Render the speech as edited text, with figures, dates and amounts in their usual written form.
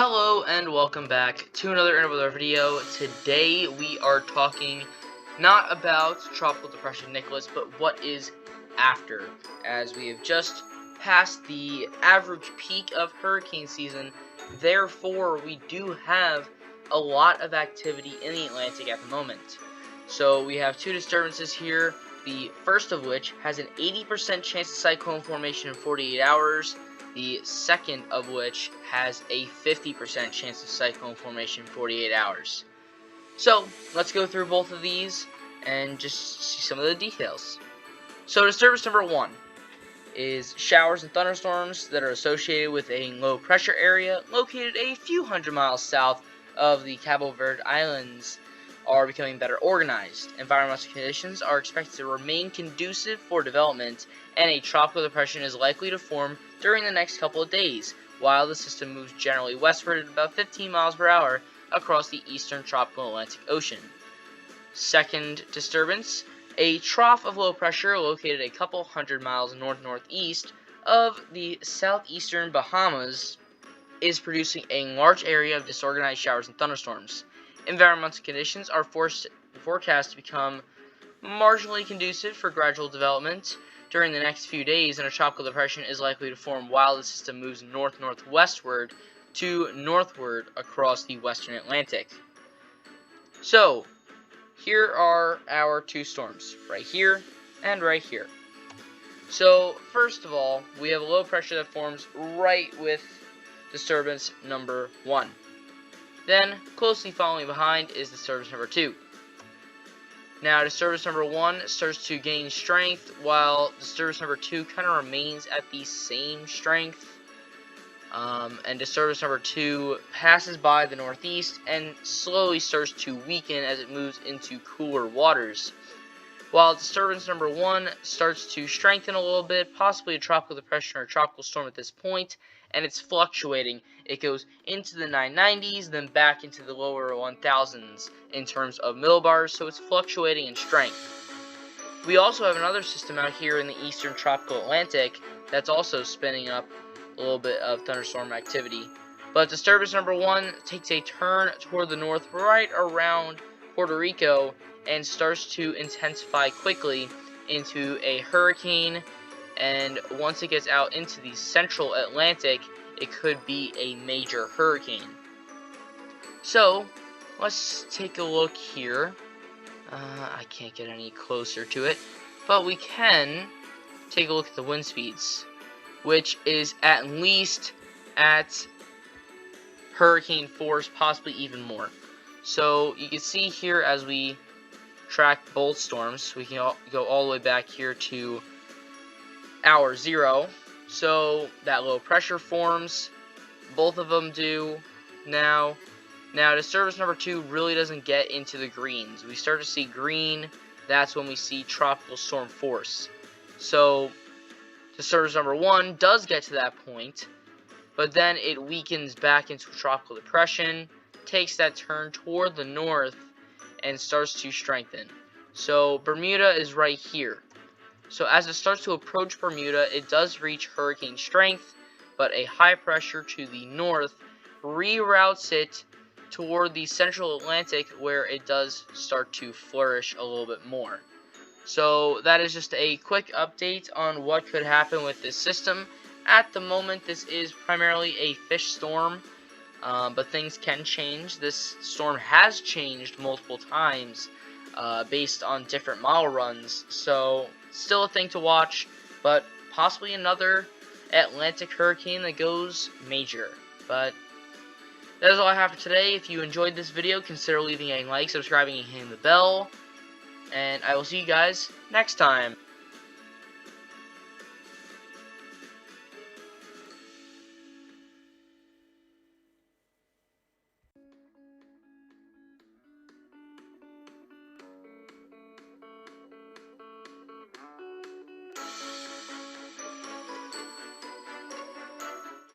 Hello and welcome back to another video. Today we are talking not about Tropical Depression Nicholas, but what is after, as we have just passed the average peak of hurricane season. Therefore, we do have a lot of activity in the Atlantic at the moment. So we have two disturbances here, the first of which has an 80% chance of cyclone formation in 48 hours. The second of which has a 50% chance of cyclone formation in 48 hours. So, let's go through both of these and just see some of the details. So, disturbance number one is showers and thunderstorms that are associated with a low pressure area located a few hundred miles south of the Cabo Verde Islands are becoming better organized. Environmental conditions are expected to remain conducive for development, and a tropical depression is likely to form during the next couple of days, while the system moves generally westward at about 15 miles per hour across the eastern tropical Atlantic Ocean. Second disturbance, a trough of low pressure located a couple hundred miles north-northeast of the southeastern Bahamas is producing a large area of disorganized showers and thunderstorms. Environmental conditions are forecast to become marginally conducive for gradual development during the next few days, and a tropical depression is likely to form while the system moves north-northwestward to northward across the western Atlantic. So, here are our two storms, right here and right here. So, first of all, we have a low pressure that forms right with disturbance number one. Then, closely following behind is disturbance number two. Now, disturbance number one starts to gain strength, while disturbance number two kind of remains at the same strength. And disturbance number two passes by the northeast and slowly starts to weaken as it moves into cooler waters. While disturbance number one starts to strengthen a little bit, possibly a tropical depression or a tropical storm at this point, and it's fluctuating. It goes into the 990s, then back into the lower 1000s in terms of millibars, so it's fluctuating in strength. We also have another system out here in the eastern tropical Atlantic that's also spinning up a little bit of thunderstorm activity. But disturbance number one takes a turn toward the north right around Puerto Rico and starts to intensify quickly into a hurricane, and once it gets out into the central Atlantic, it could be a major hurricane. So, let's take a look here. I can't get any closer to it, but we can take a look at the wind speeds, which is at least at hurricane force, possibly even more. So, you can see here as we track both storms, we can go all the way back here to hour 0. So that low pressure forms, both of them do now. Now disturbance number 2 really doesn't get into the greens. We start to see green, that's when we see tropical storm force. So disturbance number 1 does get to that point, but then it weakens back into a tropical depression, takes that turn toward the north, and starts to strengthen. So Bermuda is right here. So as it starts to approach Bermuda, it does reach hurricane strength, but a high pressure to the north reroutes it toward the central Atlantic, where it does start to flourish a little bit more. So that is just a quick update on what could happen with this system. At the moment, this is primarily a fish storm, but things can change. This storm has changed multiple times based on different model runs, so still a thing to watch, but possibly another Atlantic hurricane that goes major. But that is all I have for today. If you enjoyed this video, consider leaving a like, subscribing, and hitting the bell, and I will see you guys next time.